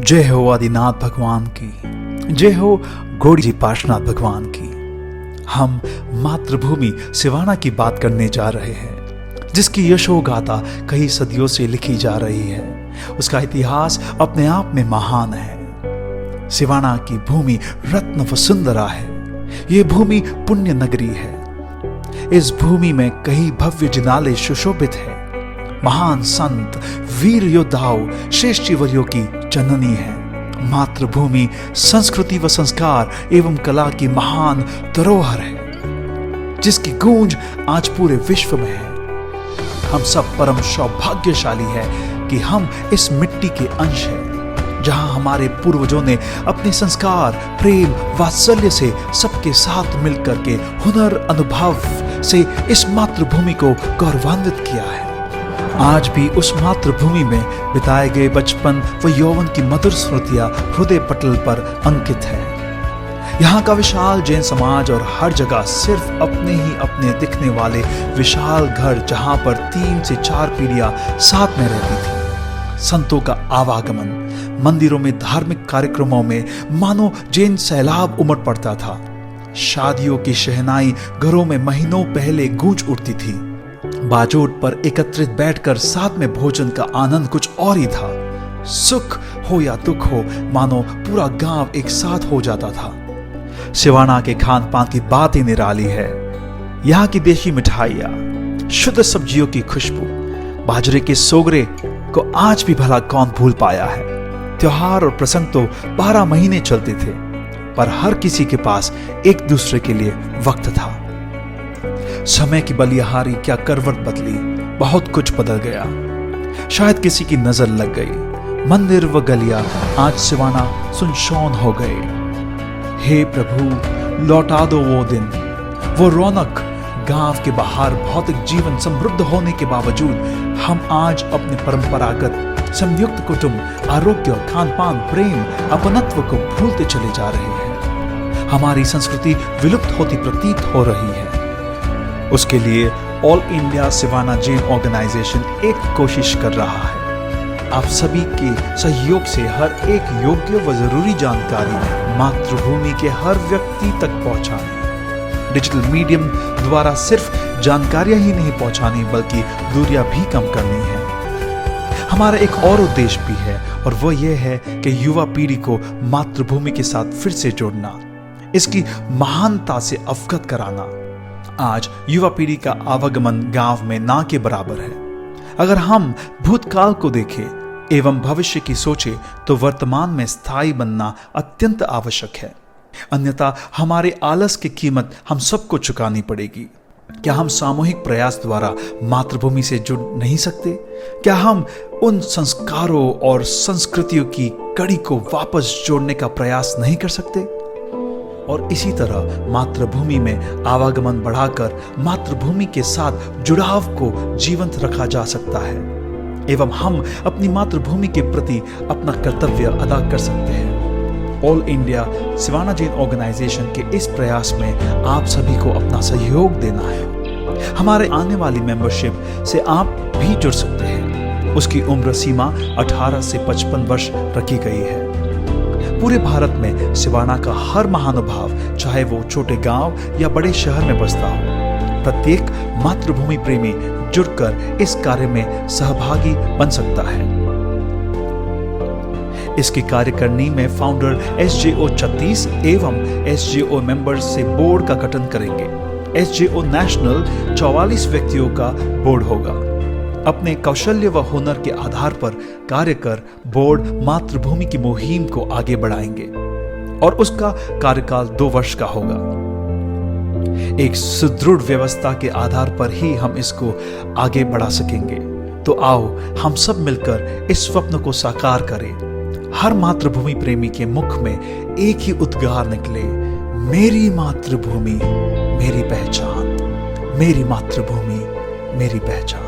जय हो आदिनाथ भगवान की, जय हो गौड़ी जी पार्श्वनाथ भगवान की। हम मातृभूमि सिवाना की बात करने जा रहे हैं, जिसकी यशो गाथा कई सदियों से लिखी जा रही है। उसका इतिहास अपने आप में महान है। सिवाना की भूमि रत्न वसुंधरा है। ये भूमि पुण्य नगरी है। इस भूमि में कई भव्य जिनाले सुशोभित है। महान संत, वीर योद्धाओं, श्रेष्ठीवर्यों की जननी है। मातृभूमि संस्कृति व संस्कार एवं कला की महान धरोहर है, जिसकी गूंज आज पूरे विश्व में है। हम सब परम सौभाग्यशाली है कि हम इस मिट्टी के अंश हैं, जहां हमारे पूर्वजों ने अपने संस्कार, प्रेम, वात्सल्य से सबके साथ मिलकर के हुनर, अनुभव से इस मातृभूमि को गौरवान्वित किया है। आज भी उस मातृभूमि में बिताए गए बचपन व यौवन की मधुर स्मृतियां हृदय पटल पर अंकित है। यहाँ का विशाल जैन समाज और हर जगह सिर्फ अपने ही अपने दिखने वाले विशाल घर, जहां पर 3 से 4 पीढ़ियां साथ में रहती थी। संतों का आवागमन, मंदिरों में धार्मिक कार्यक्रमों में मानो जैन सैलाब उमड़ पड़ता था। शादियों की शहनाई घरों में महीनों पहले गूंज उठती थी। बाजोट पर एकत्रित बैठकर साथ में भोजन का आनंद कुछ और ही था। सुख हो या दुख हो, मानो पूरा गांव एक साथ हो जाता था। सिवाना के खान पान की बात ही निराली है। यहाँ की देशी मिठाइयाँ, शुद्ध सब्जियों की खुशबू, बाजरे के सोगरे को आज भी भला कौन भूल पाया है। त्योहार और प्रसंग तो 12 महीने चलते थे, पर हर किसी के पास एक दूसरे के लिए वक्त था। समय की बलिहारी क्या करवट बदली, बहुत कुछ बदल गया। शायद किसी की नजर लग गई। मंदिर व गलियां आज सिवाना सुनसान हो गए। हे प्रभु, लौटा दो वो दिन, वो रौनक। गांव के बाहर भौतिक जीवन समृद्ध होने के बावजूद हम आज अपने परंपरागत संयुक्त कुटुंब, आरोग्य, खान पान, प्रेम, अपनत्व को भूलते चले जा रहे हैं। हमारी संस्कृति विलुप्त होती प्रतीत हो रही है। उसके लिए all India Siwana Jain organisation एक कोशिश कर रहा है। आप सभी के सहयोग से हर एक योग्य व जरूरी जानकारी मातृभूमि के हर व्यक्ति तक पहुंचानी। डिजिटल मीडियम द्वारा सिर्फ जानकारियां ही नहीं पहुंचानी, बल्कि दूरियां भी कम करनी है। हमारा एक और उद्देश्य भी है, और वो ये है कि युवा पीढ़ी को मातृभूमि के साथ फिर से जोड़ना, इसकी महानता से अवगत कराना। आज युवा पीढ़ी का आवागमन गांव में ना के बराबर है। अगर हम भूतकाल को देखें एवं भविष्य की सोचें, तो वर्तमान में स्थायी बनना अत्यंत आवश्यक है। अन्यथा हमारे आलस की कीमत हम सबको चुकानी पड़ेगी। क्या हम सामूहिक प्रयास द्वारा मातृभूमि से जुड़ नहीं सकते? क्या हम उन संस्कारों और संस्कृतियों की कड़ी को वापस जोड़ने का प्रयास नहीं कर सकते? और इसी तरह मातृभूमि में आवागमन बढ़ाकर मातृभूमि के साथ जुड़ाव को जीवंत रखा जा सकता है, एवं हम अपनी मातृभूमि के प्रति अपना कर्तव्य अदा कर सकते हैं। All India Siwana Jain organisation के इस प्रयास में आप सभी को अपना सहयोग देना है। हमारे आने वाली मेंबरशिप से आप भी जुड़ सकते हैं। उसकी उम्र सीमा 18 से 55 वर्ष रखी गई है। पूरे भारत में सिवाना का हर महानुभाव, चाहे वो छोटे गांव या बड़े शहर में बसता हो, प्रत्येक मातृभूमि प्रेमी जुड़कर इस कार्य में सहभागी बन सकता है। इसकी कार्यकारिणी में फाउंडर SJO 36 एवं SJO मेंबर्स से बोर्ड का गठन करेंगे। SJO नेशनल 44 व्यक्तियों का बोर्ड होगा। अपने कौशल्य व हुनर के आधार पर कार्य कर बोर्ड मातृभूमि की मुहिम को आगे बढ़ाएंगे, और उसका कार्यकाल 2 वर्ष का होगा। एक सुदृढ़ व्यवस्था के आधार पर ही हम इसको आगे बढ़ा सकेंगे। तो आओ हम सब मिलकर इस स्वप्न को साकार करें। हर मातृभूमि प्रेमी के मुख में एक ही उद्गार निकले, मेरी मातृभूमि मेरी पहचान, मेरी मातृभूमि मेरी पहचान।